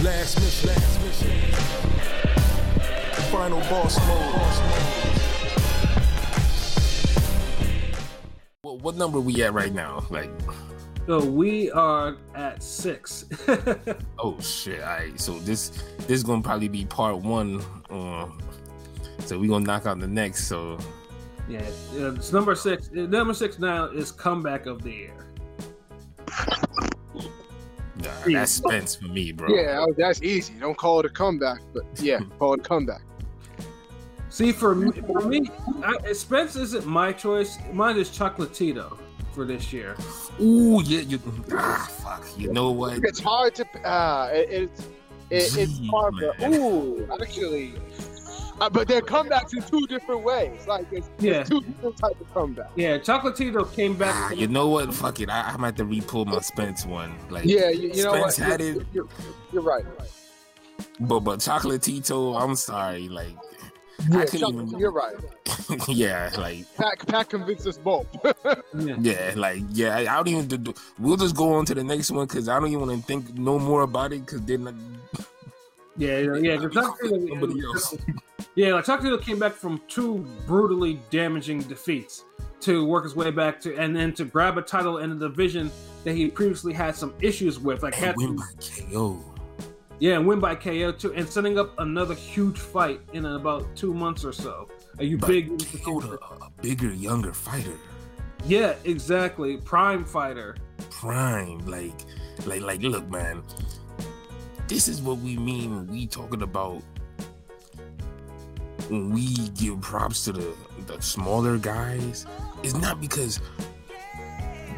Last mission. Final boss mode. What number we at right now? Like, so we are at 6. oh shit! All right, so this is gonna probably be part 1. So we gonna knock out the next. So yeah, it's number 6. Number 6 now is comeback of the year. Nah, that's Spence for me, bro. Yeah, that's easy. Don't call it a comeback, but yeah, call it a comeback. See, for me, Spence isn't my choice. Mine is Chocolatito for this year. Ooh, yeah, fuck. You know what? It's hard to. It's hard. Actually. But they're comebacks in 2 different ways. Like it's 2 different types of comebacks. Yeah, Chocolatito came back. You know what? Fuck it. I'm have to re-pull my Spence one. Like, yeah, you know what? Spence had it. You're right. But Chocolatito, I'm sorry. Like, yeah, you're right. Yeah, like Pat convinced us both. yeah, like I don't even. We'll just go on to the next one because I don't even want to think no more about it because they're not. Yeah. Somebody else. Yeah, like Chocolatito came back from 2 brutally damaging defeats to work his way back to, and then to grab a title in a division that he previously had some issues with, like and win by KO. Yeah, and win by KO too, and setting up another huge fight in about 2 months or so. Are you big? A bigger, younger fighter. Yeah, exactly. Prime fighter. Prime, like, look, man. This is what we mean when we talking about when we give props to the smaller guys. It's not because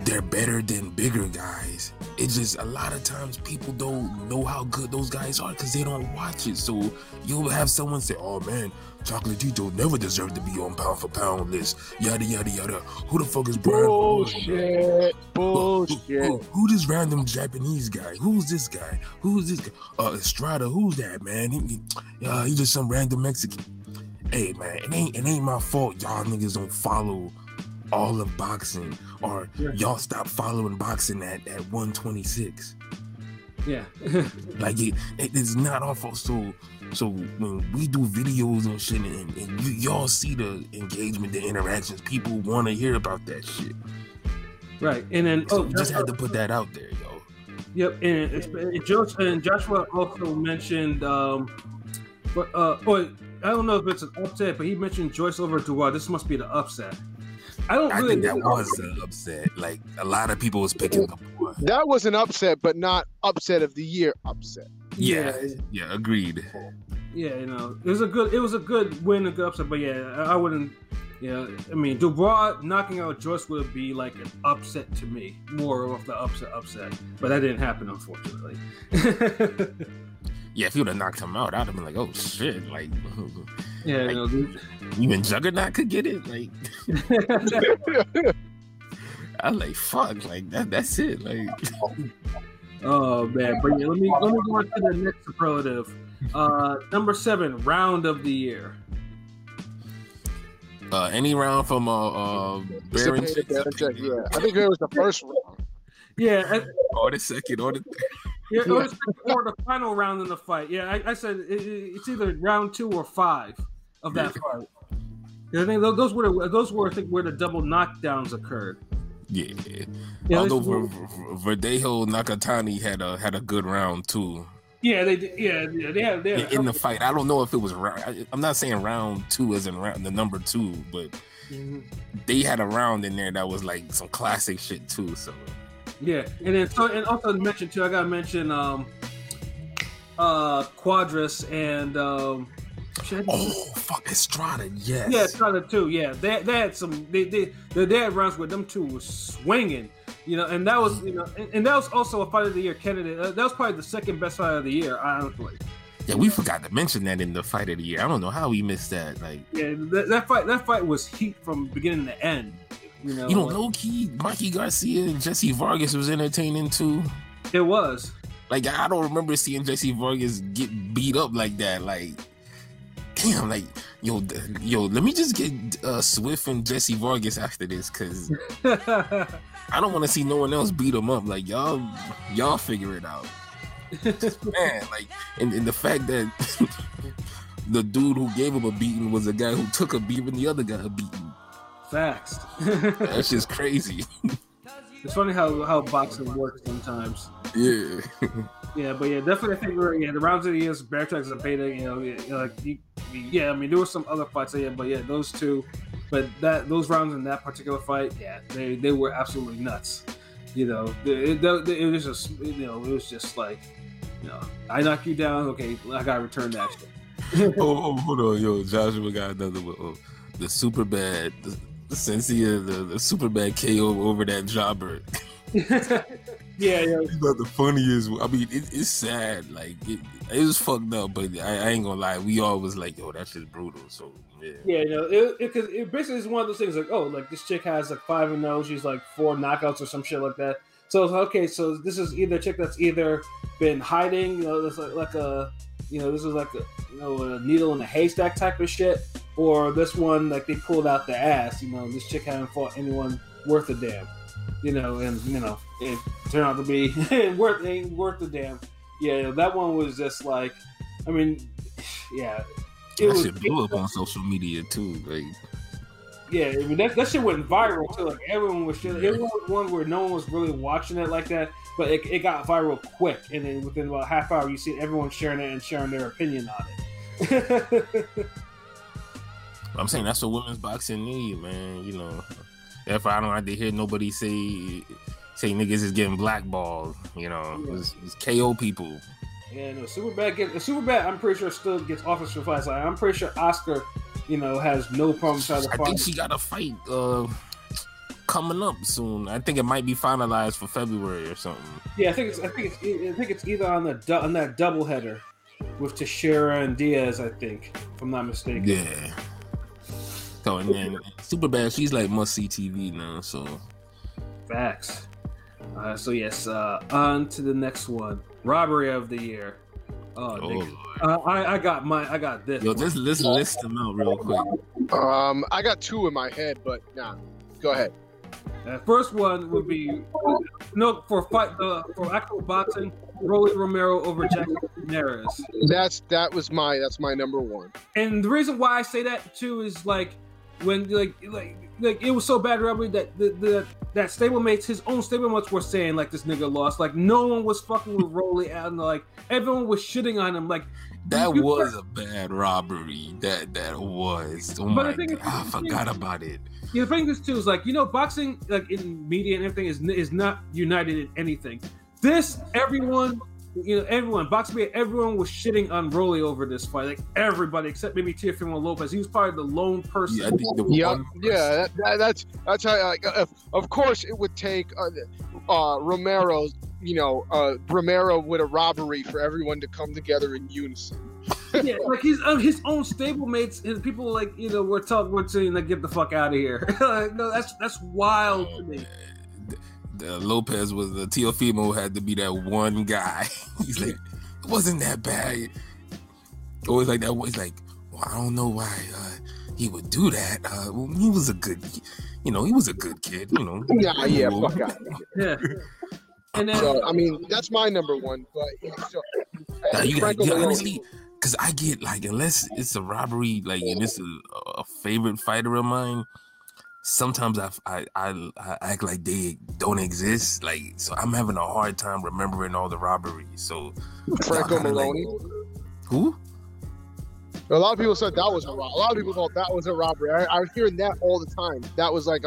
they're better than bigger guys. It's just a lot of times people don't know how good those guys are because they don't watch it. So you'll have someone say, "Oh man, Chocolatito never deserved to be on pound for pound list." Yada yada yada. Who the fuck is Brian? Bullshit. Who this random Japanese guy? Who's this guy? Who's this guy? Estrada. Who's that, man? He just some random Mexican. Hey man, it ain't my fault y'all niggas don't follow all of boxing, or y'all stop following boxing at 126. Yeah. Like it is not our fault. So when we do videos and shit, and y'all see the engagement, the interactions, people want to hear about that shit. Right, and then we just had to put that out there, yo. Yep, and Joshua also mentioned, I don't know if it's an upset, but he mentioned Joyce over Dubois. This must be the upset. I think that was an upset. Like a lot of people was picking Dubois. That was an upset, but not upset of the year upset. Yeah, agreed. Yeah, you know, it was a good win, a good upset, but yeah, I wouldn't. Yeah, I mean, Dubois knocking out Joyce would be like an upset to me, more of the upset, but that didn't happen, unfortunately. Yeah, if you would have knocked him out, I'd have been like, "Oh shit!" Like, yeah, like, you know, even Juggernaut could get it. Like, I'm like, "Fuck!" Like that's it. Like, oh man, but yeah, let me go on to the next superlative. Number 7, round of the year. Any round from Baron? Yeah, I think it was the first round. Yeah, or the second, or the or the final round in the fight. Yeah, I said it's either round 2 or 5 of that fight. I think those were I think where the double knockdowns occurred. Yeah. Although Verdejo Nakatani had a good round too. Yeah, they did. Yeah, they had in the fight. I don't know if it was I'm not saying round 2 as in the number 2, but they had a round in there that was like some classic shit too. So yeah, and also mention too. I gotta mention Quadras and fuck Estrada, yes. Yeah, Estrada too. Yeah, they had some. They had rounds where them two was swinging. You know, and that was and that was also a fight of the year candidate. That was probably the second best fight of the year, honestly. Yeah, we forgot to mention that in the fight of the year. I don't know how we missed that. Like, yeah, that fight was heat from beginning to end. You know, low key, Mikey Garcia and Jesse Vargas was entertaining too. It was. Like, I don't remember seeing Jesse Vargas get beat up like that. Like, damn, like, yo, let me just get Swift and Jesse Vargas after this, because I don't want to see no one else beat them up. Like, y'all figure it out. Man, like, and the fact that the dude who gave him a beating was a guy who took a beating, the other guy a beating. Facts. That's just crazy. It's funny how boxing works sometimes. Yeah. Yeah, but yeah, definitely I think the rounds of the years, Beartrix and Beta, I mean there were some other fights, but yeah, those two, but those rounds in that particular fight, yeah, they were absolutely nuts. It was just it was just like, I knock you down, okay, I gotta return that shit. Hold on, yo, Joshua got another one. The super bad, the Sensia, the super bad KO over that jobber. Yeah. He's not the funniest. I mean, it's sad. Like, it was fucked up, but I ain't gonna lie. We all was like, yo, that's just brutal. So, yeah. Yeah, it basically is one of those things like, oh, like this chick has like 5-0, she's like 4 knockouts or some shit like that. So, okay, so this is either a chick that's either been hiding, this like a, this is like a needle in a haystack type of shit, or this one, like they pulled out the ass, this chick hadn't fought anyone worth a damn. It turned out to be ain't worth a damn. Yeah, that one was just like, I mean, yeah. That shit blew up on social media too, like. Yeah, I mean that shit went viral too. Like everyone was shit. It was one where no one was really watching it like that, but it got viral quick, and then within about a half hour, you see everyone sharing it and sharing their opinion on it. I'm saying that's what women's boxing need, man. If I don't have to hear nobody say niggas is getting blackballed, it's KO people. Yeah, no, Superbad. I'm pretty sure still gets offers for fights. Like, I'm pretty sure Oscar, has no problem trying to fight. I think she got a fight coming up soon. I think it might be finalized for February or something. Yeah, I think it's either on that doubleheader with Teixeira and Diaz. I think, if I'm not mistaken. Yeah. So and then Superbad, she's like must see TV now. So facts. So yes, on to the next one. Robbery of the year. I got this. Yo, let's list them out real quick. I got 2 in my head, but nah. Go ahead. First one would be for actual boxing, Rolly Romero over Jackson Ramirez. That's my number 1. And the reason why I say that too is like when like it was so bad, Robbery, that that stablemates, his own stablemates were saying like this nigga lost. Like no one was fucking with Rolly, and like everyone was shitting on him. Like that was a bad robbery. That was. Oh my God, I forgot about it. Yeah, the thing is too is like boxing like in media and everything is not united in anything. Everyone boxing media, everyone was shitting on Rolly over this fight. Like everybody except maybe Teofimo Lopez. He was probably the lone person. Yeah, I think that's how. Like, of course, it would take Romero's. Romero with a robbery for everyone to come together in unison. Yeah, like his own stablemates, his people like we're saying like get the fuck out of here. No, that's wild to me. Lopez was the Teofimo had to be that one guy. He's like, it wasn't that bad. Always like that. He's like, well, I don't know why he would do that. Well, he was a good, he was a good kid. Yeah, fuck out. Yeah. And then, so, I mean, that's my number 1. But honestly, because I get like, unless it's a robbery, like, and it's a favorite fighter of mine, sometimes I act like they don't exist. Like, so I'm having a hard time remembering all the robberies. So Franco Maloney, who? A lot of people said that was a robbery. A lot of people thought that was a robbery. I was hearing that all the time. That was like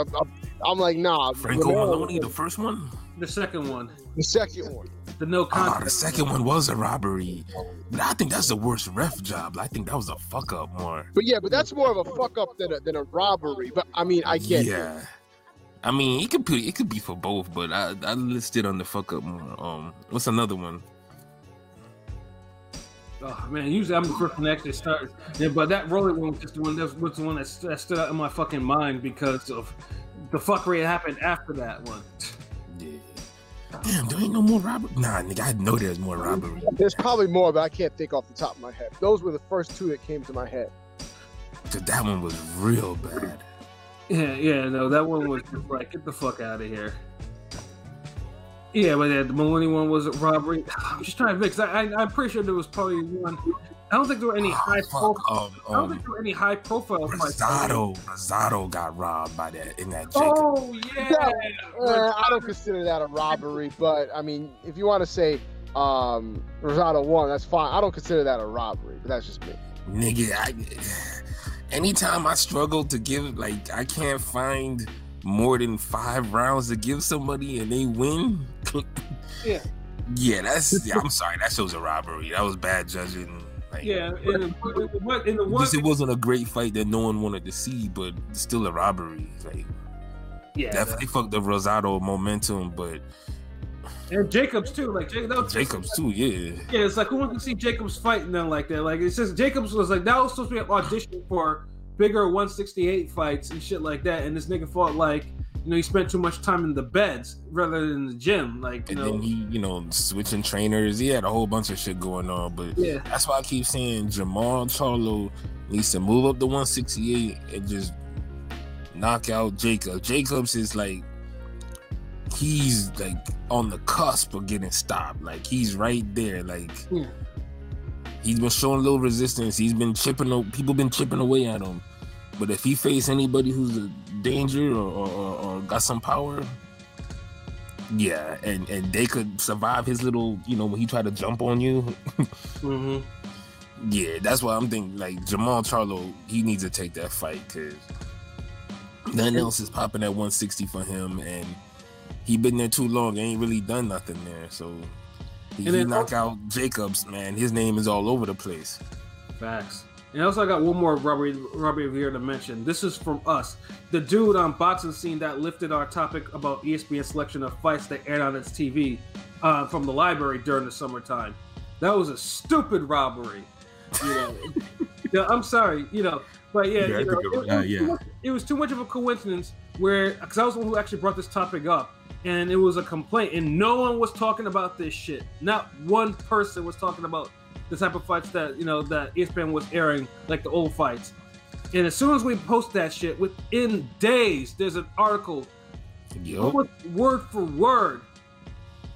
I'm like, nah. Franco Maloney, the first one. The second one. The second one. The no contact. The second one was a robbery. But I think that's the worst ref job. I think that was a fuck up more. But yeah, but that's more of a fuck up than a robbery. But I mean, I get it. I mean, it could be for both, but I listed on the fuck up more. What's another one? Oh man, usually I'm the first one to actually start. Yeah, but that Rolly one was just the one that stood out in my fucking mind because of the fuckery that happened after that one. Yeah. Damn, there ain't no more robbery. Nah, nigga, I know there's more robbery. There's probably more, but I can't think off the top of my head. Those were the first 2 that came to my head. Cause that one was real bad. Yeah, no, that one was just like, get the fuck out of here. Yeah, but the Millennium one was a robbery. I'm just trying to fix. I'm pretty sure there was probably one. I don't think there were any high profile. I don't think there were any high profile fights. Rosado got robbed by that in that Jacob. Oh yeah. I don't consider that a robbery, but I mean, if you want to say Rosado won, that's fine. I don't consider that a robbery, but that's just me. Nigga, anytime I struggle to give, like, I can't find more than 5 rounds to give somebody and they win. Yeah. Yeah, I'm sorry, that shows a robbery. That was bad judging. Like, Yeah, in the one, it wasn't a great fight that no one wanted to see, but still a robbery. Like, yeah, definitely fucked the Rosado momentum, but and Jacobs too. Like Jacobs too, yeah. Yeah, it's like who wants to see Jacobs fight and then like that? Like it's just Jacobs was like that was supposed to be an audition for bigger 168 fights and shit like that, and this nigga fought like, you know, he spent too much time in the beds rather than the gym. Like, you know, then he, you know, switching trainers. He had a whole bunch of shit going on. But yeah, that's why I keep saying Jamal Charlo needs to move up to 168 and just knock out Jacobs. Jacobs is like, he's like on the cusp of getting stopped. Like, he's right there. Like, yeah. He's been showing a little resistance. He's been people been chipping away at him. But if he face anybody who's a danger or got some power, yeah, and they could survive his little, you know, when he tried to jump on you. Mm-hmm. Yeah, that's why I'm thinking, like, Jamal Charlo, he needs to take that fight because nothing else is popping at 160 for him, and he been there too long. Ain't really done nothing there, so he knock out Jacobs, man, his name is all over the place. Facts. And also I got one more robbery here to mention. This is from us. The dude on Boxing Scene that lifted our topic about ESPN's selection of fights that aired on its TV from the library during the summertime. That was a stupid robbery. You know, yeah, I'm sorry, you know, but yeah, it was too much of a coincidence where, because I was the one who actually brought this topic up, and it was a complaint, and no one was talking about this shit. Not one person was talking about the type of fights that, you know, that ESPN was airing, like the old fights. And as soon as we post that shit, within days, there's an article, word for word,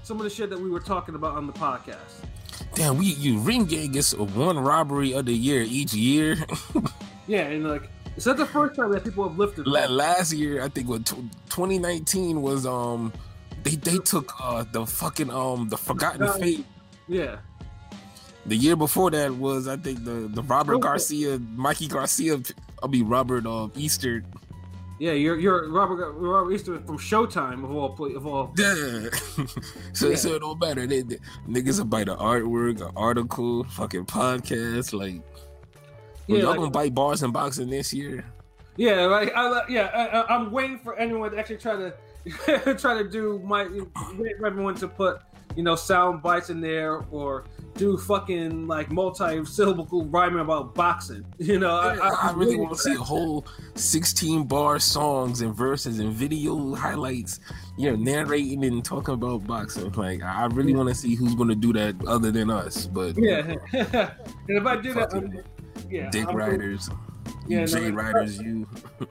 some of the shit that we were talking about on the podcast. Damn, Ring Gang gets one robbery of the year each year. Yeah, and like, it's not the first time that people have lifted. Last year, I think, 2019 was they took the fucking the Forgotten Fate. Yeah. The year before that was, I think, the Robert Garcia, Mikey Garcia. Robert Easter. Yeah, you're Robert Easter from Showtime of all. Yeah. So it don't matter. They niggas will buy the artwork, an article, fucking podcast. Like, y'all gonna bite bars and boxing this year? Yeah, like I'm waiting for anyone to actually try to do everyone to put, you know, sound bites in there or do fucking like multi-syllable rhyming about boxing. You know, I really want to see a whole 16-bar songs and verses and video highlights, you know, narrating and talking about boxing. Like, I really want to see who's going to do that other than us. But yeah, and if I do that, Dick Riders. Riders,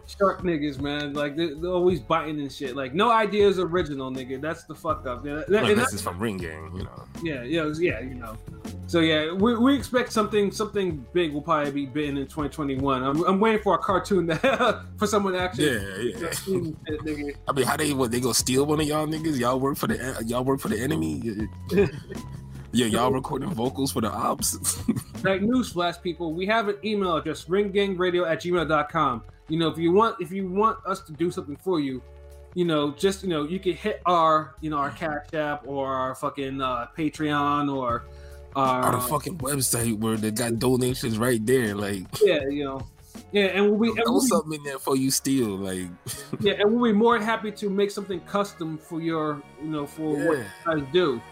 shark niggas, man. Like they're always biting and shit. Like, no idea is original, nigga. That's the fuck up. This is from Ring Gang, you know. Yeah, you know. So yeah, we expect something big will probably be bitten in 2021. I'm waiting for a cartoon for someone to actually. Yeah. I mean, how they go steal one of y'all niggas? Y'all work for the enemy. Yeah, y'all recording vocals for the ops. Like, newsflash, people, we have an email address, ringgangradio@gmail.com. You know, if you want us to do something for you, you know, just, you know, you can hit our Cash App or our fucking Patreon or the fucking website where they got donations right there. Like, yeah, you know. Yeah, and we'll be something in there for you still, like. Yeah, and we'll be more than happy to make something custom for your, you know, for what you guys do.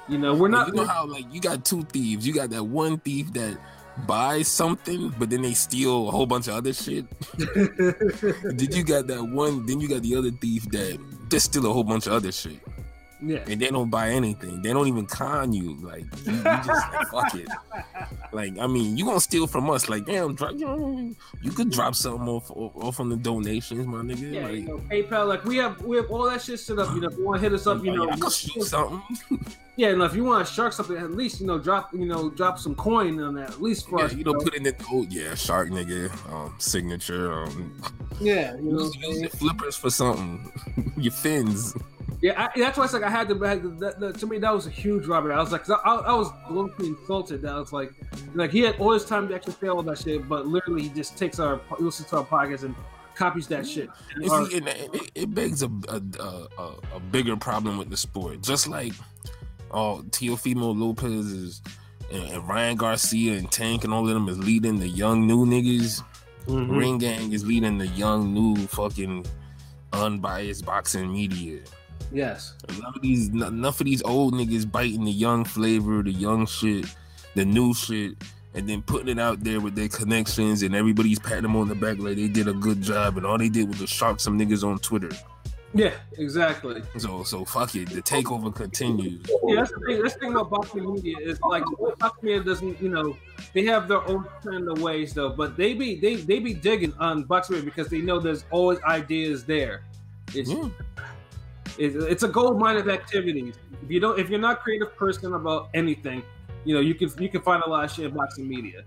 You know, we're not. You know how, like, you got two thieves. You got that one thief that buys something, but then they steal a whole bunch of other shit. Then you got that one. Then you got the other thief that just steal a whole bunch of other shit. Yeah. And they don't buy anything. They don't even con you. Like you just like, fuck it. Like, I mean, you gonna steal from us? Like, damn, you could drop something off on the donations, my nigga. Yeah, like, PayPal. Like we have all that shit set up. If you want to hit us up, I could shoot something. Yeah, if you want to shark something, at least drop some coin on that. At least for us, put in the shark nigga, signature. Yeah, use your flippers for something. Your fins. Yeah, that's why it's like I had to. To me, that was a huge robbery. I was like, I was low-key insulted. That I was like he had all his time to actually say all that shit, but literally he just listens to our podcast and copies that shit. It begs a bigger problem with the sport. Just like Teofimo Lopez and Ryan Garcia and Tank and all of them is leading the young new niggas. Mm-hmm. Ring Gang is leading the young new fucking unbiased boxing media. Yes. Enough of these old niggas biting the young flavor, the young shit, the new shit, and then putting it out there with their connections, and everybody's patting them on the back like they did a good job, and all they did was just shark some niggas on Twitter. Yeah, exactly. So fuck it. The takeover continues. Yeah, that's the thing. That's the thing about boxing media is like boxing media doesn't, they have their own kind of ways though, but they be digging on boxing media because they know there's always ideas there. It's a gold mine of activities. If you're not a creative person about anything, you can find a lot of shit in boxing media.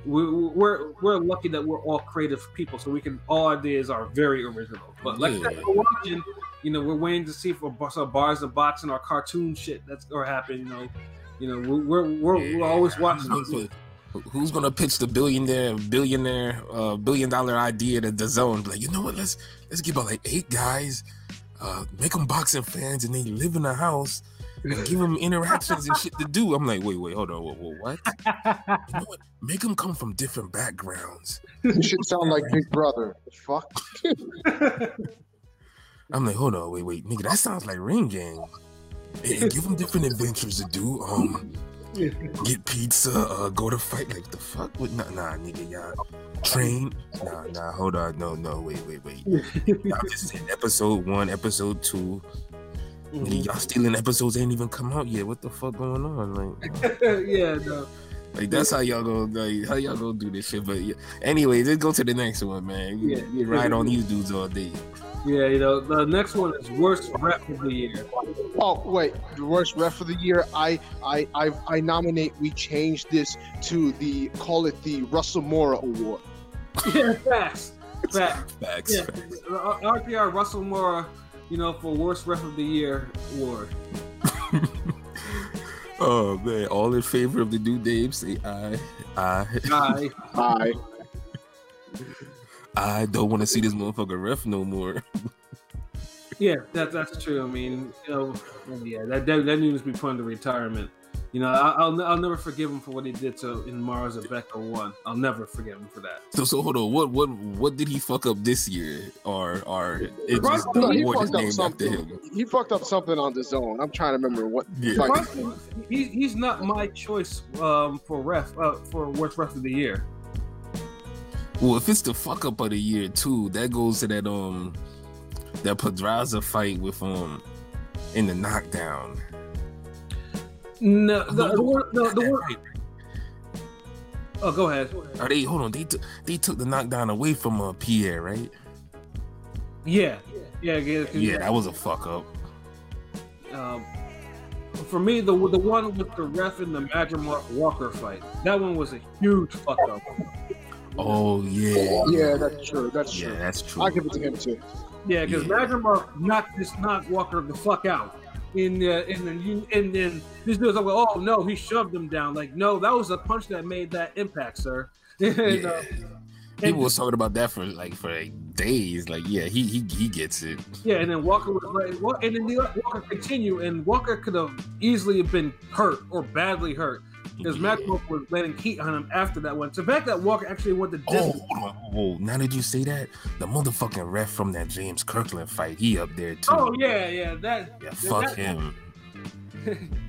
We're lucky that we're all creative people, so all ideas are very original. But like we're watching, we're waiting to see for bars of boxing or cartoon shit that's gonna happen. We're always watching. Who's gonna pitch the billion dollar idea to the zone? Like, you know what? Let's give out like 8 guys, make them boxing fans, and they live in a house. And give them interactions and shit to do. I'm like, wait, hold on, what? You know what? Make them come from different backgrounds. This shit sound like Big Brother. Fuck. I'm like, hold on, wait, nigga, that sounds like Ring Gang. And give them different adventures to do. Get pizza, go to fight. Like, the fuck? Nah, nigga, y'all train. Nah, hold on, no, wait. I'm just saying, episode 1, episode 2. Mm-hmm. Y'all stealing episodes ain't even come out yet. What the fuck going on? Like, yeah, no. Like, that's how y'all gonna do this shit. But yeah. Anyway, let's go to the next one, man. You ride on these dudes all day. Yeah, the next one is worst ref of the year. Oh wait, the worst ref of the year. I nominate. We change this to call it the Russell Mora Award. Yeah, facts. Yeah. RPR Russell Mora. For worst ref of the year award. Oh man, all in favor of the new name, say aye. I don't want to see this motherfucker ref no more. Yeah, that's true. I mean, that needs to be put into retirement. I'll never forgive him for what he did in Mars Rebecca 1. I'll never forgive him for that. So hold on. What did he fuck up this year, or it just he fucked up something? After him? He fucked up something on the zone. I'm trying to remember what. Yeah. He's not my choice for worst ref of the year. Well, if it's the fuck up of the year too, that goes to that Pedraza fight with in the knockdown. No, the one. Oh, go ahead. Hold on. They took the knockdown away from Pierre, right? Yeah. That was a fuck up. For me, the one with the ref in the Magic Walker fight, that one was a huge fuck up. Oh yeah. Yeah, that's true. Yeah, that's true. I'll give it to him too. Yeah, because Magic knocked Walker the fuck out. And then this dude's like, oh no, he shoved him down. Like, no, that was a punch that made that impact, sir. People was talking about that for days. Like, yeah, he gets it. Yeah, and then Walker was like, and then Walker continued, and Walker could have easily been hurt or badly hurt because Matchbook was letting heat on him after that one. So the fact that Walker actually went the distance. Oh, now that you say that, the motherfucking ref from that James Kirkland fight, he up there too. Oh yeah, fuck him.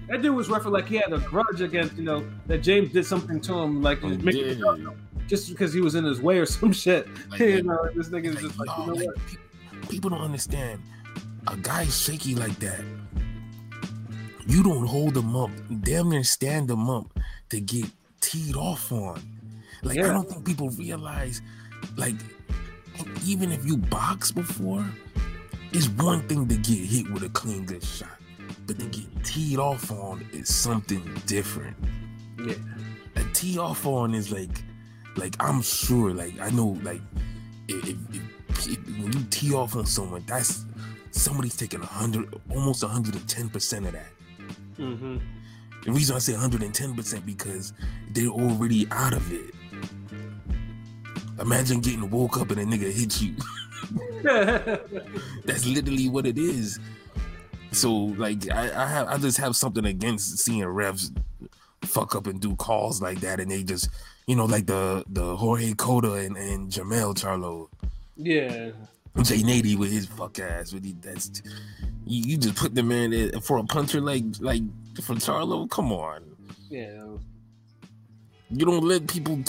That dude was referring like he had a grudge against, that James did something to him, like just because he was in his way or some shit. Like, this nigga is just like, what? People don't understand. A guy shaky like that, You don't hold them up, damn near stand them up to get teed off on. Like, I don't think people realize, like, even if you box before, it's one thing to get hit with a clean, good shot. But to get teed off on is something different. Yeah. A tee off on is like I'm sure, like, I know, like, if when you tee off on someone, that's somebody's taking 100, almost 110% of that. Mm-hmm. The reason I say 110% because they're already out of it. Imagine getting woke up and a nigga hit you. That's literally what it is. So, like, I just have something against seeing refs fuck up and do calls like that, and they just, you know, like the Jorge Cota and Jamel Charlo. Yeah. Jay Nady with his fuck ass. That's you just put the man in for a puncher like for Charlo. Come on. Yeah. You don't let people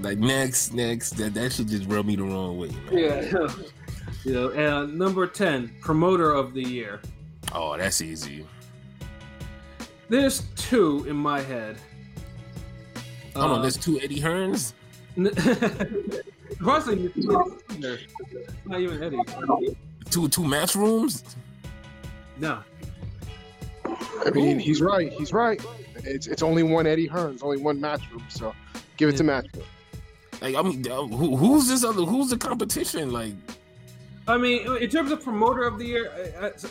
like next. That should just rub me the wrong way, man. Yeah. You know, and number 10, promoter of the year. Oh, that's easy. There's two in my head. Hold on, there's two Eddie Hearns? Honestly, not even Eddie. Two match rooms? No. I mean, he's right. It's only one Eddie Hearns, only one match room. So give it to match room. Like, I mean, who's this other? Who's the competition? Like, I mean, in terms of promoter of the year,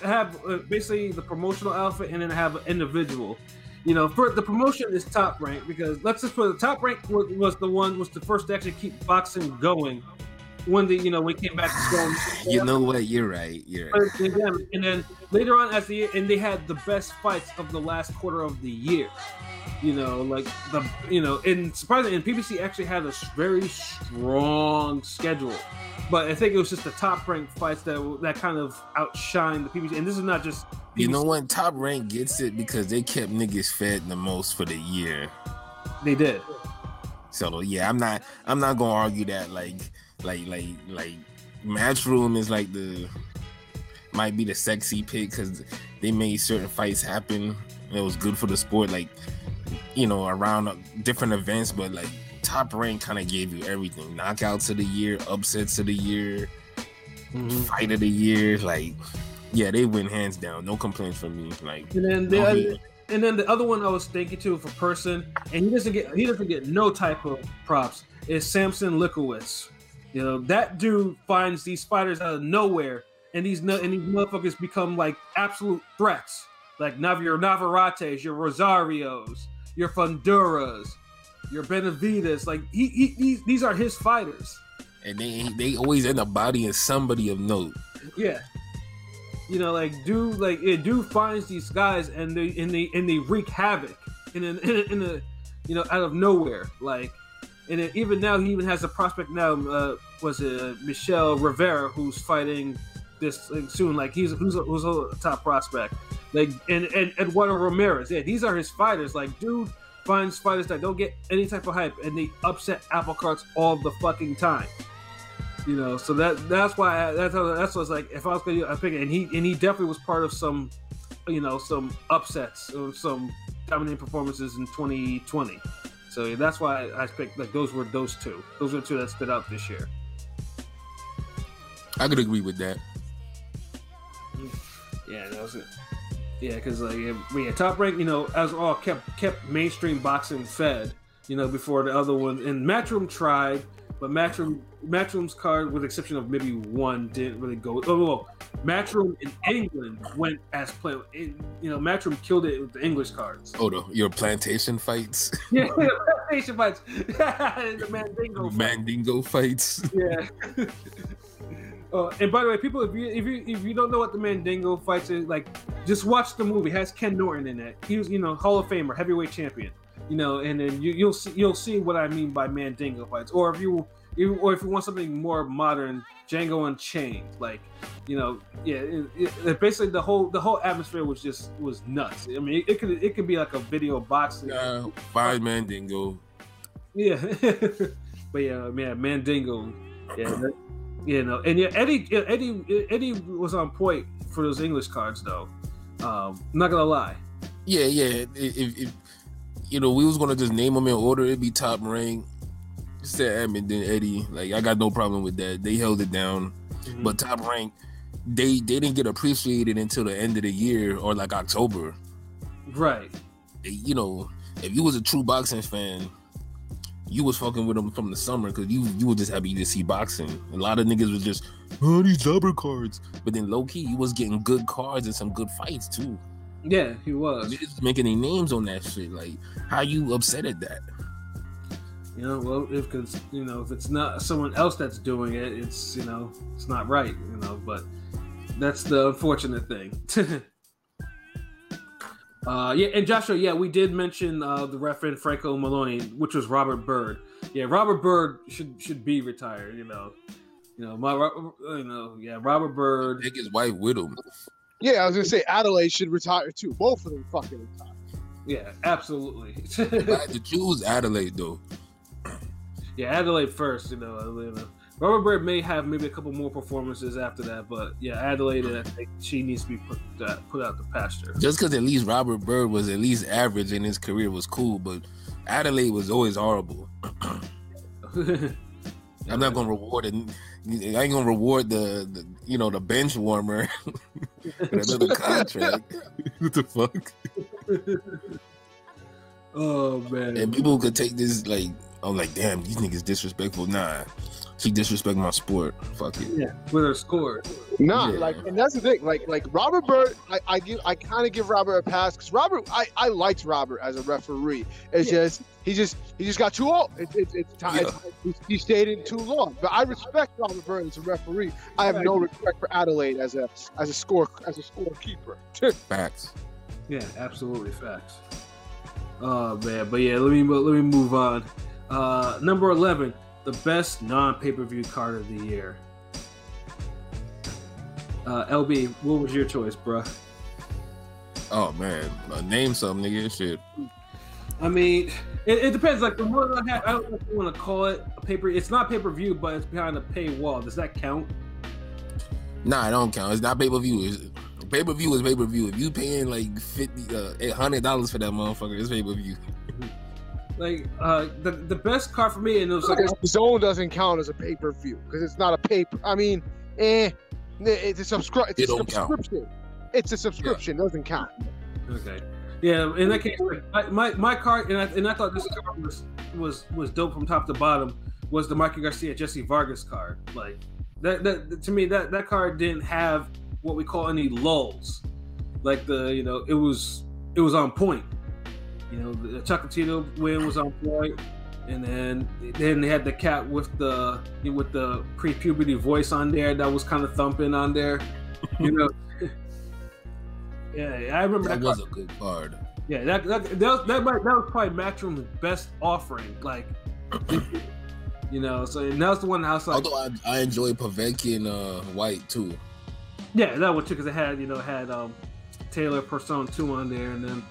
I have basically the promotional outfit, and then I have an individual. You know, for the promotion is Top Rank, because let's just put it, Top Rank was the first to actually keep boxing going when we came back to going. You know what? You're right. And then later on as the year, and they had the best fights of the last quarter of the year. You know, like and surprisingly, and PBC actually had a very strong schedule. But I think it was just the Top Rank fights that kind of outshined the PBC. And this is not just PBC. You know what? Top Rank gets it because they kept niggas fed the most for the year. They did. So yeah, I'm not gonna argue that like Matchroom is like might be the sexy pick because they made certain fights happen. It was good for the sport, like, you know, around different events, but like Top Rank kind of gave you everything: knockouts of the year, upsets of the year, fight of the year. Like, yeah, they win hands down. No complaints from me. Like, and then the other one I was thinking too for person, and he doesn't get no type of props, is Samson Likowitz. You know, that dude finds these fighters out of nowhere, and these motherfuckers become like absolute threats. Like your Navarates, your Rosarios, your Funduras, your Benavides. Like these are his fighters. And they always end up bodying somebody of note. Yeah. You know, dude finds these guys and they wreak havoc in out of nowhere. Like, and then even now he even has a prospect now. Was it Michelle Rivera who's fighting this soon? Like who's a top prospect. Like and Eduardo Ramirez. Yeah, these are his fighters. Like, dude finds fighters that don't get any type of hype and they upset apple carts all the fucking time. You know, so that's why that's what it's like. If I was gonna, I pick it, and he definitely was part of some upsets or some dominating performances in 2020. So that's why I picked those two. Those are the two that stood out this year. I could agree with that. Yeah, that was it. Yeah, because Top Rank, as all kept mainstream boxing fed. Before the other one, and Matchroom tried. But Matchroom's card, with the exception of maybe one, didn't really go. Matchroom in England went as planned. Matchroom killed it with the English cards. Oh, your plantation fights? Yeah, plantation fights. The Mandingo fights. Yeah. And by the way, people, if you don't know what the Mandingo fights is, like, just watch the movie. It has Ken Norton in it. He was, Hall of Famer, heavyweight champion. And then you'll see what I mean by Mandingo fights. Or if you want something more modern, Django Unchained. Like, basically the whole atmosphere was nuts. I mean, it could be like a video boxing. Fine Mandingo. Yeah, but yeah, man, Mandingo. Yeah, and yeah, Eddie was on point for those English cards though. I'm not gonna lie. Yeah. If you know, we was gonna just name them in order, it'd be Top Rank, Sam, and then Eddie. Like, I got no problem with that. They held it down. Mhm. But Top Rank, they didn't get appreciated until the end of the year or like October. Right. You know, if you was a true boxing fan, you was fucking with them from the summer because you were just happy to see boxing. A lot of niggas was just, oh, these jobber cards. But then low key, you was getting good cards and some good fights too. Yeah, he was. Niggas making their names on that shit. Like, how you upset at that? You know, well, if it's not someone else that's doing it, it's it's not right. But that's the unfortunate thing. Yeah, and Joshua, yeah, we did mention the referee Franco Maloney, which was Robert Byrd. Yeah, Robert Byrd should be retired. Robert Byrd. Take his wife with him. Yeah, I was gonna say Adelaide should retire too. Both of them fucking retire. Yeah, absolutely. If I had to choose Adelaide though. Yeah, Adelaide first. Robert Byrd may have maybe a couple more performances after that, but yeah, Adelaide, I think she needs to be put out the pasture. Just because at least Robert Byrd was at least average in his career was cool, but Adelaide was always horrible. I'm not gonna reward it. I ain't gonna reward the bench warmer with another contract. What the fuck? Oh man! And people could take this like, I'm like, damn, these niggas disrespectful. Nah, she disrespect my sport. Fuck it. Yeah, with her score. Nah, Yeah. and that's the thing. Like Robert Byrd, I kind of give Robert a pass because Robert, I liked Robert as a referee. It's just he just got too old. It's time. Yeah. He stayed in too long. But I respect Robert Byrd as a referee. I have no respect for Adelaide as a scorekeeper. Facts. Yeah, absolutely facts. Oh man, but yeah, let me move on. Number 11, the best non-pay-per-view card of the year. LB, what was your choice, bruh? Oh man, name something, nigga. Shit. I mean, it depends. Like the one I don't know if you want to call it a paper. It's not pay-per-view, but it's behind a paywall. Does that count? Nah, it don't count. It's not pay-per-view. Pay-per-view is pay-per-view. If you paying like $100 for that motherfucker, it's pay-per-view. Like the best card for me, and it was like Zone doesn't count as a pay-per-view because it's not a paper. I mean, it's a subscription. It's a subscription. Doesn't count. Okay. Yeah, in that case, like, my card, and I thought this card was dope from top to bottom, was the Mikey Garcia Jesse Vargas card. Like that to me, that card didn't have what we call any lulls. Like it was on point. The Chocolatito win was on point, and then they had the cat with the pre-puberty voice on there that was kind of thumping on there. Yeah, I remember that was a good card. Yeah, that was probably Matchroom's best offering. Like, so and that was the one I was like. Although I enjoy Povetkin White too. Yeah, that one too, because it had Taylor Persona 2 on there, and then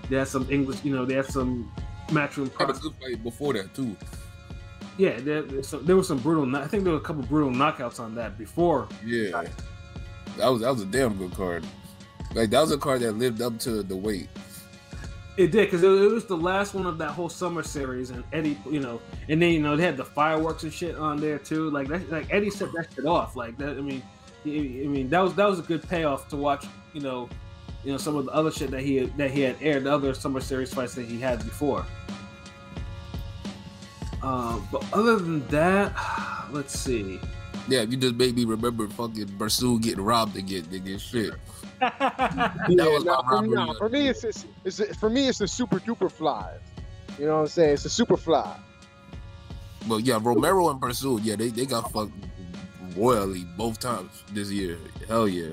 they had some English. They had some Matchroom. Had a good fight before that too. Yeah, there was some brutal. I think there were a couple brutal knockouts on that before. Yeah, that was a damn good card. Like that was a card that lived up to the wait. It did, because it was the last one of that whole summer series, and Eddie, and then they had the fireworks and shit on there too. Like that, like Eddie set that shit off. Like that. I mean, that was a good payoff to watch. Some of the other shit that he had aired, the other summer series fights that he had before. But other than that, let's see. Yeah, you just made me remember fucking Barsu getting robbed to get shit. For me, it's the super duper flies. You know what I'm saying? It's the super fly. Well, yeah, Romero and Barsu, yeah, they got fucked royally both times this year. Hell yeah.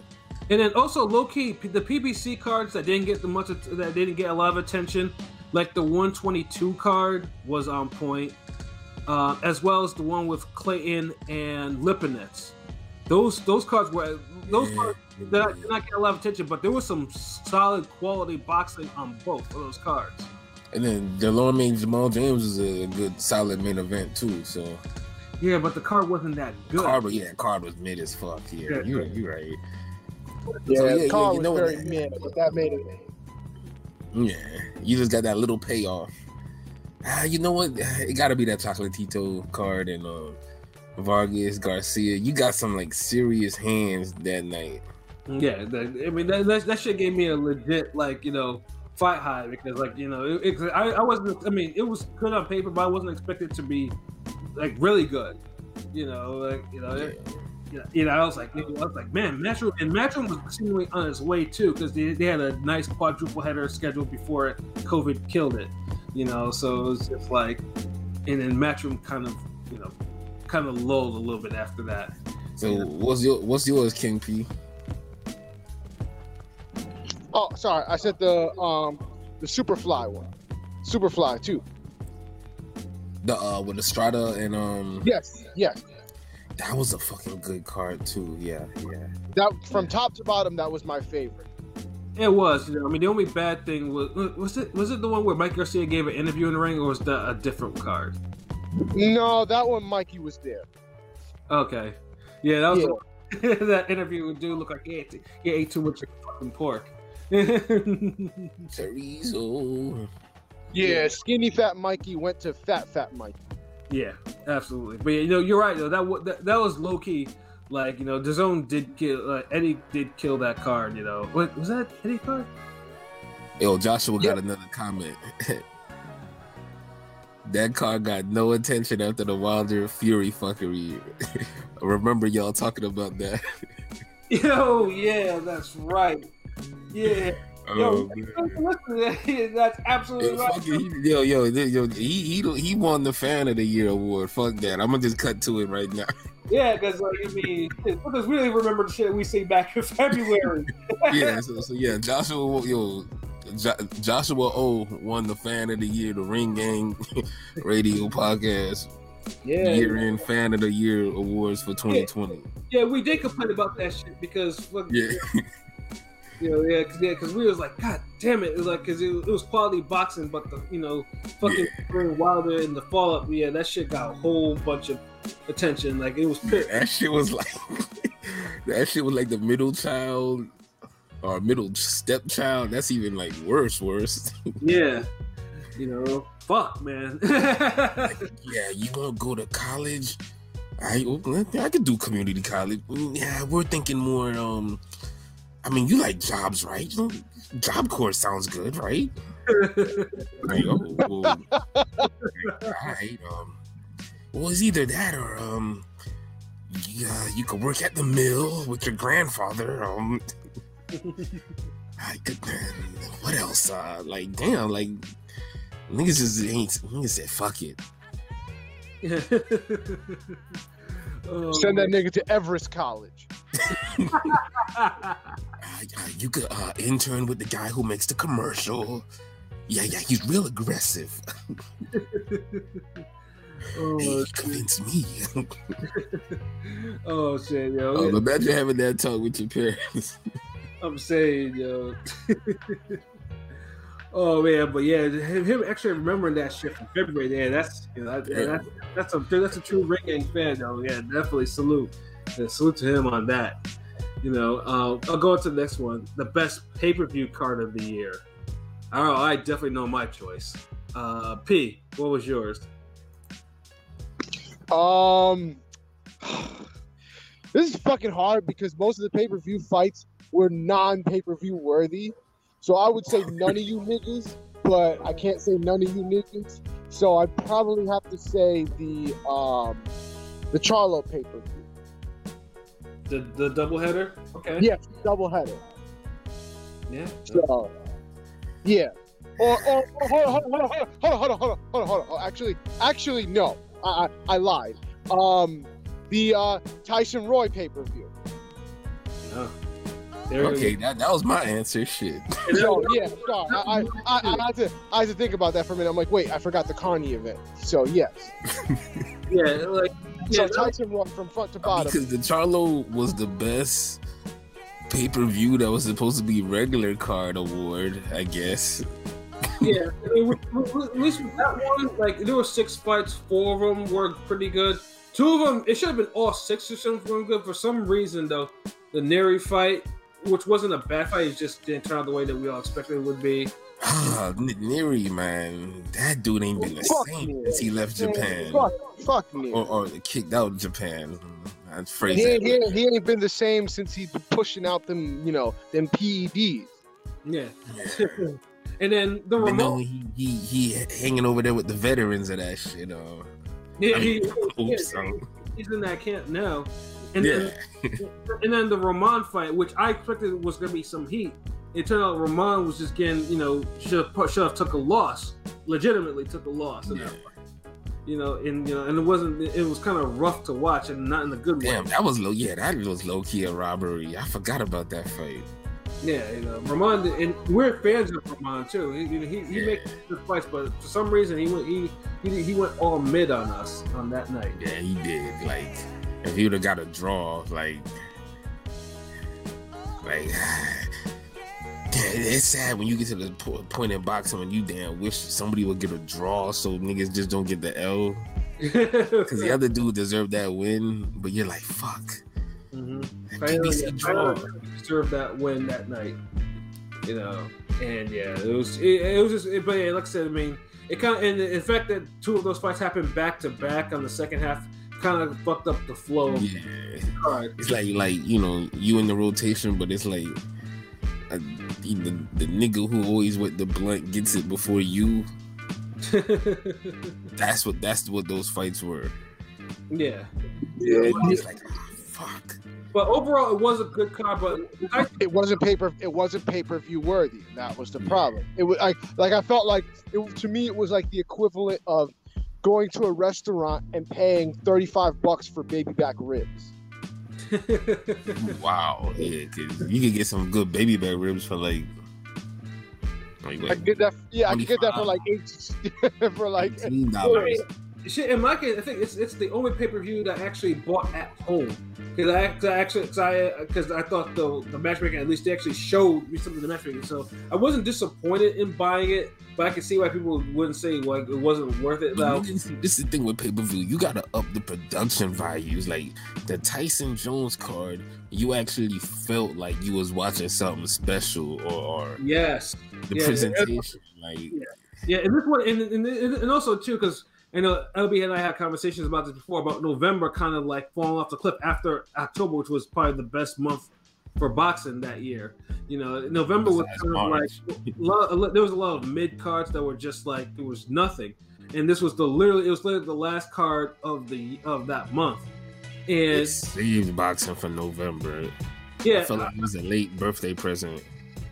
And then also low key, the PBC cards that didn't get a lot of attention, like the 122 card was on point, as well as the one with Clayton and Lipinets. Those cards were cards that did not get a lot of attention, but there was some solid quality boxing on both of those cards. And then Delorme Jamal James is a good solid main event too. So yeah, but the card wasn't that good. Card was mid as fuck. Yeah, you're right. Yeah, the card was very mid, but that made it. Yeah, you just got that little payoff. You know what? It got to be that Chocolatito card and Vargas Garcia. You got some like serious hands that night. Yeah, that shit gave me a legit fight high because I wasn't. I mean, it was good on paper, but I wasn't expected to be like really good. I was like, man, Matchroom was seemingly on its way too because they had a nice quadruple header scheduled before COVID killed it. So it was just like, and then Matchroom kind of lulled a little bit after that. So what's yours, King P? Oh, sorry, I said the Superfly one, Superfly 2. The with Estrada and Yes. That was a fucking good card too. Yeah. That from top to bottom, that was my favorite. It was. I mean, the only bad thing was it the one where Mike Garcia gave an interview in the ring, or was that a different card? No, that one Mikey was there. Okay. Yeah, that was that interview. Dude looked like he ate too much fucking pork. Chorizo. Yeah, skinny fat Mikey went to fat Mikey. Yeah, absolutely. But you're right though. That was low key. Like the Zone did kill. Eddie did kill that card. What was that Eddie card? Yo, Joshua got another comment. That card got no attention after the Wilder Fury fuckery. Remember y'all talking about that? Yo, yeah, that's right. Yeah. That's absolutely right. He won the Fan of the Year award. Fuck that. I'm gonna just cut to it right now. Yeah, because because we don't even remember the shit we say back in February. Joshua O won the Fan of the Year, the Ring Gang Radio Podcast. Yeah, year-end Fan of the Year awards for 2020. Yeah, we did complain about that shit because because we was like, God damn it! It was like because it was quality boxing, but the fucking Wilder and the Fall Up, that shit got a whole bunch of attention. Like it was that shit was like the middle child or middle stepchild. That's even like worse. Yeah, fuck, man. You want to go to college? I could do community college. Yeah, we're thinking more. I mean, you like jobs, right? Job Corps sounds good, right? Like, all right. Well, it's either that or you could work at the mill with your grandfather. What else? Damn, niggas said fuck it. Send that nigga to Everest College. You could intern with the guy who makes the commercial. Yeah, he's real aggressive. He convinced me. Oh shit, yo. Imagine having that talk with your parents. I'm saying, yo. Oh man, but yeah, him actually remembering that shit from February. Yeah, that's a true Ring Gang fan, though. Yeah, definitely salute. Salute to him on that. I'll go on to the next one. The best pay-per-view card of the year. I definitely know my choice. P, what was yours? This is fucking hard because most of the pay-per-view fights were non-pay-per-view worthy. So I would say none of you niggas, but I can't say none of you niggas. So I'd probably have to say the Charlo pay-per-view. The doubleheader? Okay. Yeah, doubleheader. Yeah. So, yeah. Or hold on. Actually, no. I lied. The Tyson Roy pay-per-view. Oh. Okay, that was my answer. Shit. So, yeah, sorry. I had to think about that for a minute. I'm like, wait, I forgot the Carney event. So yes. So Tyson Roy from front to bottom. Because the Charlo was the best pay-per-view that was supposed to be regular card award, I guess. Yeah, at least with that one, there were 6 fights, 4 of them were pretty good. 2 of them, it should have been all 6 or something good. For some reason, though, the Neri fight, which wasn't a bad fight, it just didn't turn out the way that we all expected it would be. Neri, man, that dude ain't been the Fuck same Neri. since he left Japan, Fuck me. or kicked out of Japan. That's He phrase. ain't been the same since he's been pushing out them, them PEDs. Yeah. And then the But no, remote. he hanging over there with the veterans of that shit. Yeah, Oops, he's in that camp now. And yeah. and then the Ramon fight, which I expected was gonna be some heat. It turned out Ramon was just getting, should have took a loss, legitimately took a loss in that fight. And it wasn't. It was kind of rough to watch, and not in a good way. Damn, that was low. Yeah, that was low key a robbery. I forgot about that fight. Yeah, Ramon, and we're fans of Ramon too. He makes good fights, but for some reason he went all mid on us on that night. Yeah, he did. Like, if he would have got a draw, like, it's sad when you get to the point in boxing when you damn wish somebody would get a draw so niggas just don't get the L. Because the other dude deserved that win, but you're like, fuck. PBC draw. Deserved that win that night, and yeah, it was just. But yeah, like I said, I mean, it kind of, and the fact that two of those fights happened back to back on the second half kind of fucked up the flow. Yeah, it's like you in the rotation, but it's like the nigga who always with the blunt gets it before you. That's what those fights were. Yeah. It's like, oh, fuck. But overall, it was a good card. But it wasn't pay-per-view worthy. That was the problem. It was I felt like to me it was like the equivalent of going to a restaurant and paying $35 for baby back ribs. Wow, yeah, because you can get some good baby back ribs for like I can get that. Yeah, I can get that for like $18. Shit, in my case, I think it's the only pay-per-view that I actually bought at home because I thought the matchmaking, at least they actually showed me something in the matchmaking, so I wasn't disappointed in buying it, but I can see why people wouldn't say like it wasn't worth it. This is the thing with pay-per-view, you gotta up the production values. Like the Tyson Jones card, you actually felt like you was watching something special, or yes, the presentation, yeah, and this one, and also too, because LB and I had conversations about this before, about November kind of like falling off the cliff after October, which was probably the best month for boxing that year. November was kind of like there was a lot of mid cards that were just like there was nothing, and this was literally the last card of that month. And it saved boxing for November. Yeah, I felt like it was a late birthday present.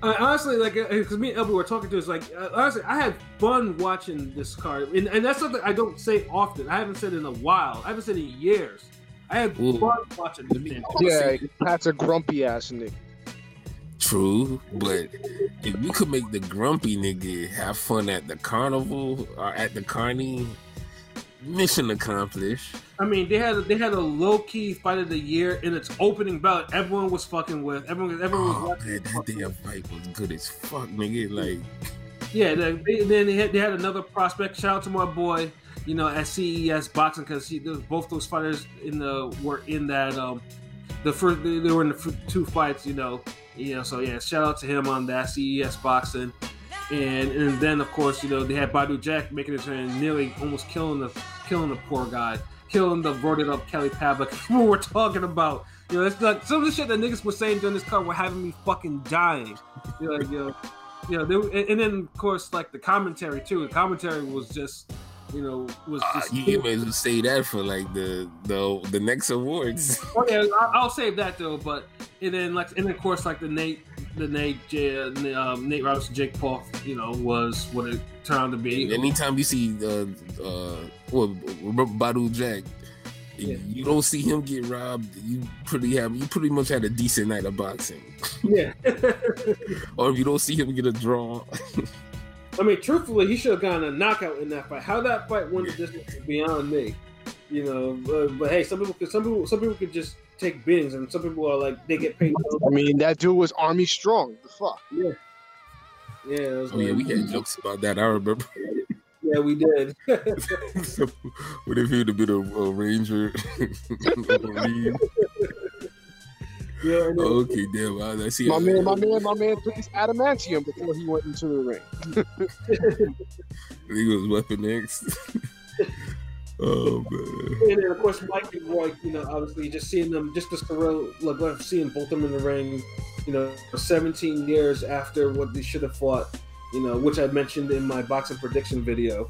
Honestly, like, because me and Elby were talking to us, like, honestly, I had fun watching this card, and that's something I don't say often. I haven't said in a while. I haven't said in years. I had fun watching this thing. Yeah, Pat's a grumpy ass nigga. True, but if you could make the grumpy nigga have fun at the carnival or at the carny, mission accomplished. I mean, they had a low key fight of the year in its opening bout. Everyone was fucking with. Everyone was watching. Man, that damn fight was good as fuck, nigga. Like, yeah. Then they had another prospect. Shout out to my boy, at CES Boxing, because both those fighters were in that they were in the two fights. So yeah, shout out to him on that CES Boxing. And then of course they had Badu Jack making it and nearly almost killing the poor guy, killing the roided up Kelly Pavlik. What we're talking about, it's like some of the shit that niggas were saying during this card were having me fucking dying. And then of course like the commentary too. The commentary was just you may as well say that for like the next awards. Oh yeah, I'll save that though. But and then of course like the Nate Robinson Jake Paul was what it turned out to be. Anytime you see Badu Jack, you don't see him get robbed, you pretty much had a decent night of boxing. Yeah. Or if you don't see him get a draw. I mean, truthfully, he should have gotten a knockout in that fight. How that fight won the distance is beyond me. But hey, some people could just take beatings, and some people are like they get paid. I mean, that dude was army strong. The fuck. Yeah. Yeah. We had jokes about that. I remember. Yeah, we did. So, what if he'd have been a ranger? Yeah, and then, Okay, damn. I see. My man took his adamantium before he went into the ring. He goes Weapon X. Oh man. and then of course Mike and Roy, obviously just seeing them, just this surreal, like seeing both of them in the ring, for 17 years after what they should have fought, which I mentioned in my boxing prediction video,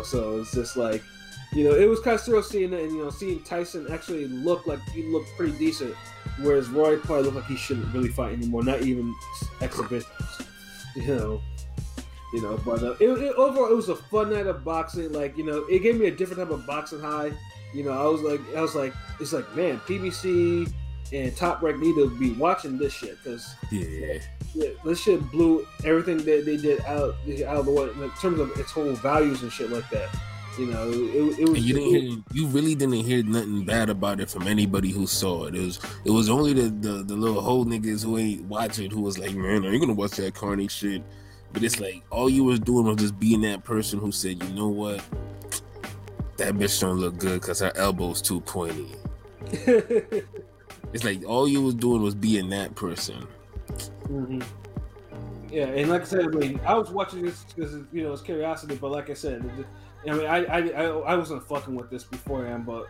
so it's just like, it was kind of surreal seeing it, and seeing Tyson actually look like he looked pretty decent, whereas Roy probably looked like he shouldn't really fight anymore, not even exhibitions, but overall it was a fun night of boxing. Like, it gave me a different type of boxing high. I was like, it's like, man, PBC and Top Rank need to be watching this shit, because this shit blew everything that they did out of the way in terms of its whole values and shit like that. It was. And you really didn't hear nothing bad about it from anybody who saw it. It was only the little hoe niggas who ain't watching who was like, man, are you gonna watch that carny shit? But it's like all you was doing was just being that person who said, you know what, that bitch don't look good because her elbow's too pointy. It's like all you was doing was being that person. Mm-hmm. Yeah, and like I said, I was watching this because it's curiosity. But like I said, I wasn't fucking with this beforehand, but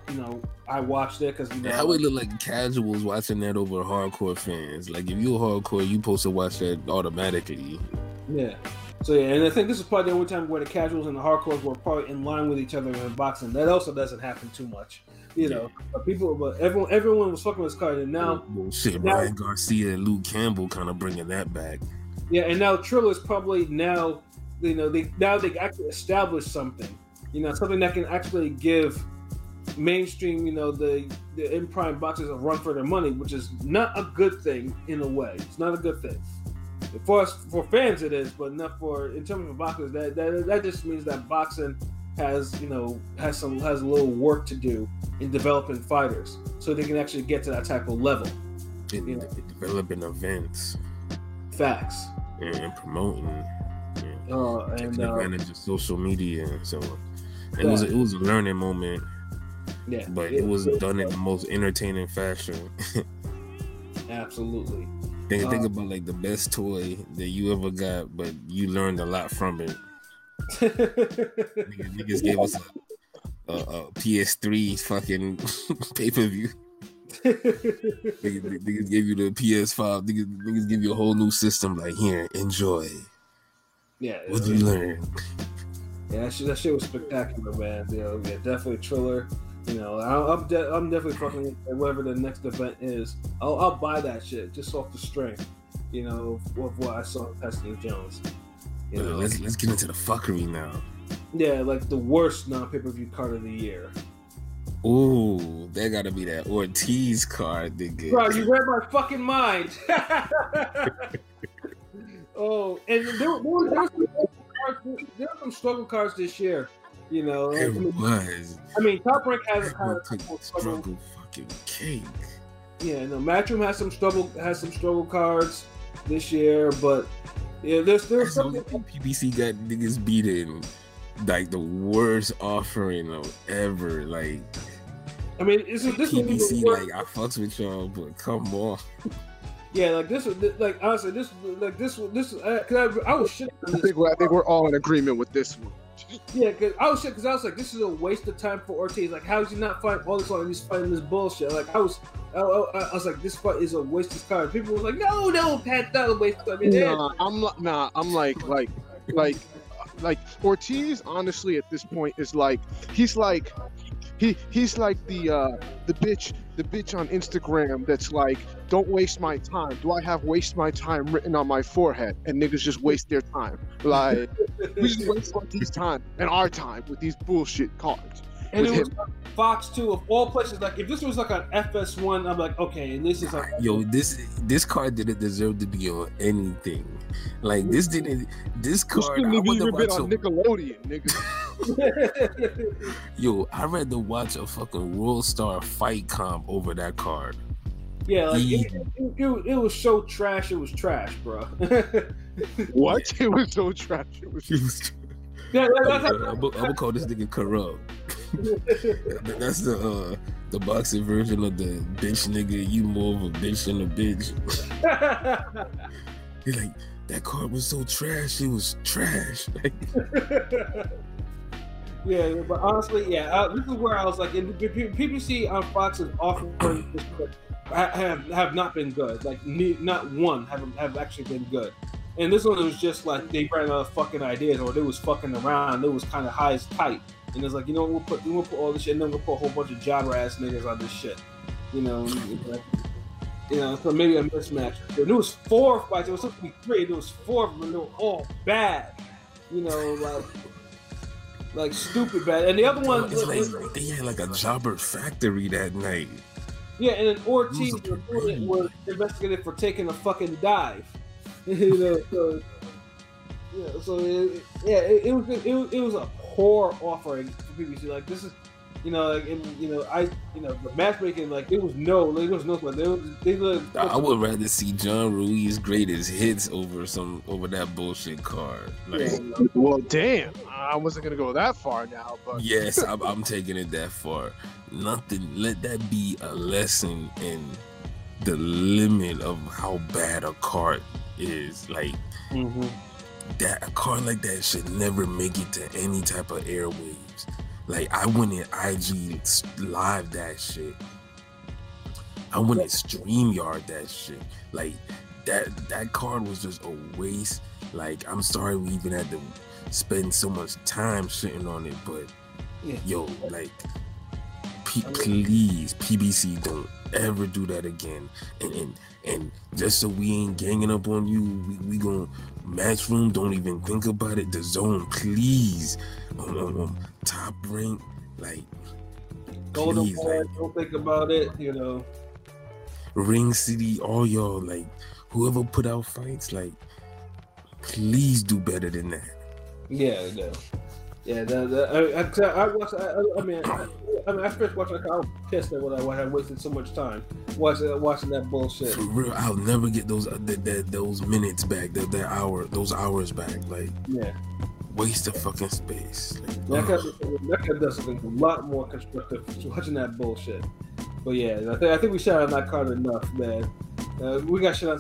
I watched it because how it look like casuals watching that over hardcore fans. Like if you're hardcore, you supposed to watch that automatically. Yeah. So and I think this is probably the only time where the casuals and the hardcores were probably in line with each other in boxing. That also doesn't happen too much, But everyone was fucking with this card, and now Ryan Garcia and Luke Campbell kind of bringing that back. Yeah, and now Trilla's probably now, they actually established something, something that can actually give mainstream, the in prime boxers a run for their money, which is not a good thing in a way. It's not a good thing. For us, for fans, it is, but not in terms of boxers. That just means that boxing has a little work to do in developing fighters, so they can actually get to that type of level. Developing events, facts, and promoting, taking and advantage of social media. So it was a learning moment. Yeah, but it was done in the most entertaining fashion. Absolutely. Think about like the best toy that you ever got, but you learned a lot from it. Niggas gave us a PS3 fucking pay-per-view. Niggas gave you the PS5. Niggas give you a whole new system. Like, here, enjoy. Yeah. What did you learn? Yeah, that shit was spectacular, man. Yeah, definitely Triller. I'm definitely fucking with whatever the next event is. I'll buy that shit just off the strength, of what I saw in Testing Jones. Let's get into the fuckery now. Yeah, like the worst non-pay-per-view card of the year. Ooh, that gotta be that Ortiz card, nigga. Bro, you read my fucking mind. Oh, and there were some struggle cards this year. It was. I mean, Top Rank has struggle fucking cake. Yeah, no, Matchroom has some struggle cards this year, but yeah, there's something. PBC got niggas beaten like the worst offering of ever. Like, I mean, this PBC like I fucks with y'all, but come on. Yeah, like this, like honestly, this, because I was shit. I think we're all in agreement with this one. Yeah, because I was like, this is a waste of time for Ortiz. Like, how is he not fighting all this while he's fighting this bullshit? Like, I was like, this fight is a waste of time. People were like, no, Pat, not a waste of time. I'm like Ortiz. Honestly, at this point, is like he's like the bitch on Instagram that's like, don't waste my time. Do I have waste my time written on my forehead? And niggas just waste their time. Like, we just waste Ortiz's time and our time with these bullshit cards. And it was Fox 2 of all places. Like, if this was like an FS1, I'm like, okay, this is like, this card didn't deserve to be on anything. Like, this card shouldn't have even been on Nickelodeon, nigga. Yo, I'd rather watch a fucking World Star fight comp over that card. Yeah, like it was so trash. It was trash, bro. What? It was so trash. It was. Yeah, I'm gonna call this nigga corrupt. That's the boxing version of the bitch nigga. You more of a bitch than a bitch. He's like, that card was so trash. It was trash. Yeah, but honestly, this is where I was like, PPC on Fox's offering have not been good. Like, not one have actually been good. And this one was just like they ran out of fucking ideas, or they was fucking around. It was kind of high as tight, and it's like, you know, we'll put all this shit, and then we'll put a whole bunch of jobber ass niggas on this shit, you know. So maybe a mismatch. There was 4 fights. It was supposed to be 3. There was 4 of them, and they were all bad, you know, like stupid bad. And the other one, like they had like a jobber factory that night. Yeah, and then Ortiz was investigated for taking a fucking dive. You know, it was a poor offering for PBC. Like, this is, you know, like, the matchmaking, like, there was no, I would rather see John Ruiz greatest hits over that bullshit card. Like, well, damn, I wasn't gonna go that far now, but yes, I'm taking it that far. Nothing. Let that be a lesson in the limit of how bad a card is. Like, that a card like that should never make it to any type of airwaves. Like, I wouldn't IG live that shit. I wouldn't StreamYard that shit. Like, that card was just a waste. Like, I'm sorry we even had to spend so much time shitting on it, but yo, like, please, PBC, don't ever do that again. And just so we ain't ganging up on you, we gonna Matchroom, don't even think about it. The Zone, please, Top Rank, like, please, like, don't think about it, you know. Ring City, all y'all, like, whoever put out fights, like, please do better than that. Yeah, no. Yeah, I first watched it. I was pissed at what I wasted so much time watching that bullshit. For real, I'll never get those minutes back, those hours back. Like, waste of fucking space. Like, that guy does something a lot more constructive watching that bullshit. But yeah, I think we shot on that card enough, man. We got shit on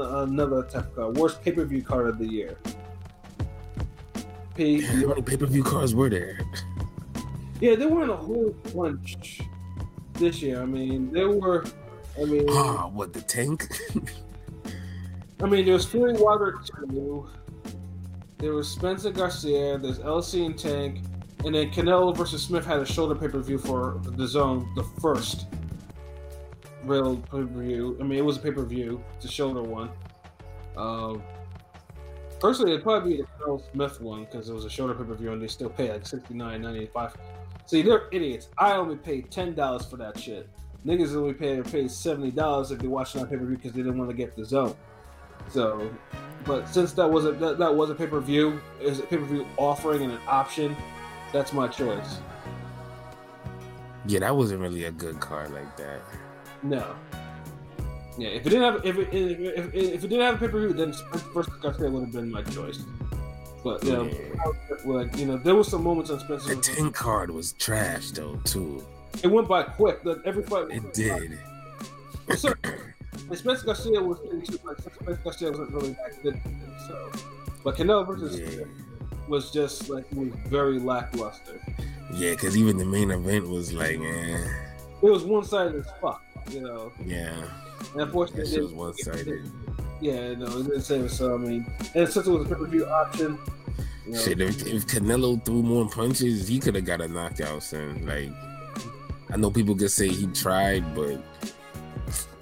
another type of card. Worst pay-per-view card of the year. How many pay-per-view cards were there? Yeah, there weren't a whole bunch this year. I mean, what, the Tank? I mean, there was Fury Wilder 2. There was Spencer Garcia. There's LC and Tank, and then Canelo versus Smith had a shoulder pay-per-view for the Zone, the first real pay-per-view. I mean, it was a pay-per-view, it's a shoulder one. Personally, it'd probably be the Canelo Smith one because it was a shoulder pay-per-view and they still pay like $69.95. See, they're idiots. I only paid $10 for that shit. Niggas only paid $70 if they watched it on pay-per-view because they didn't want to get the Zone. So, but since that was a pay-per-view, is a pay-per-view offering and an option, that's my choice. Yeah, that wasn't really a good card like that. No. Yeah, if it didn't have a pay-per-view, then Spencer Garcia would have been my choice. But there was some moments on Spencer. The Tank card was trash though too. It went by quick. Every fight. It did. So, Spencer Garcia was too, but Spencer Garcia wasn't really that good. So, but Canelo versus was just like, it was very lackluster. Yeah, because even the main event was like, It was one-sided as fuck, you know. Yeah. And unfortunately, it was one-sided. Yeah, no, it didn't save us. So I mean, and since it was a pay-per-view option, you know, shit, if Canelo threw more punches, he could have got a knockout. Son, like, I know people could say he tried, but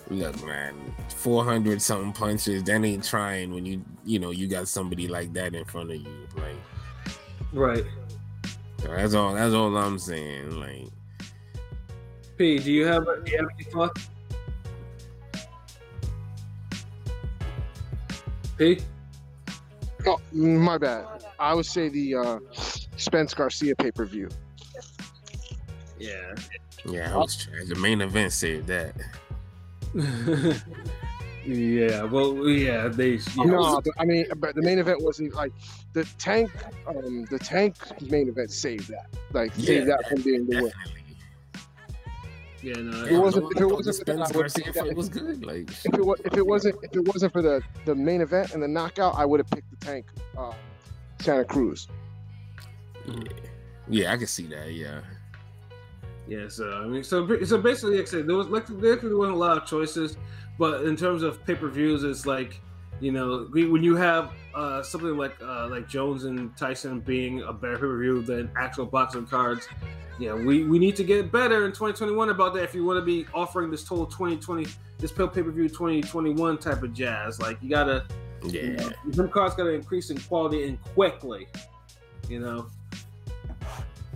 look, man, 400 something punches, that ain't trying when you got somebody like that in front of you, like. Right. So that's all I'm saying. Like, P, do you have any thoughts? P? Oh, my bad. I would say the Spence Garcia pay-per-view. Yeah. Yeah, I was trying. The main event saved that. Yeah, well, yeah, No, but the main event wasn't like the tank. The tank main event saved that. Like, saved that from being the win. Yeah, no. If it wasn't for that, I Spence would Garcia fight was good. Like if it wasn't for the main event and the knockout, I would have picked the Tank, Santa Cruz. yeah, I can see that. Yeah. Yeah, so basically, like I said, there wasn't a lot of choices, but in terms of pay-per-views, it's like, you know, when you have something like Jones and Tyson being a better pay-per-view than actual boxing cards, yeah, we need to get better in 2021 about that if you want to be offering this total 2020, this pay-per-view 2021 type of jazz. Like, you gotta, you know, some cards gotta increase in quality and quickly, you know.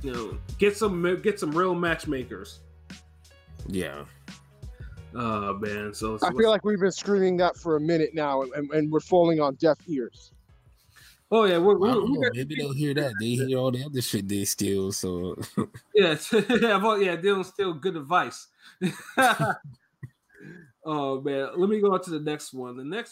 You know, get some real matchmakers. Yeah. Oh man, so I feel like we've been screaming that for a minute now, and we're falling on deaf ears. Oh yeah, I don't know. Maybe they'll hear that. They hear all the other shit they steal. So yeah, Dylan's still good advice. Oh man, let me go on to the next one. The next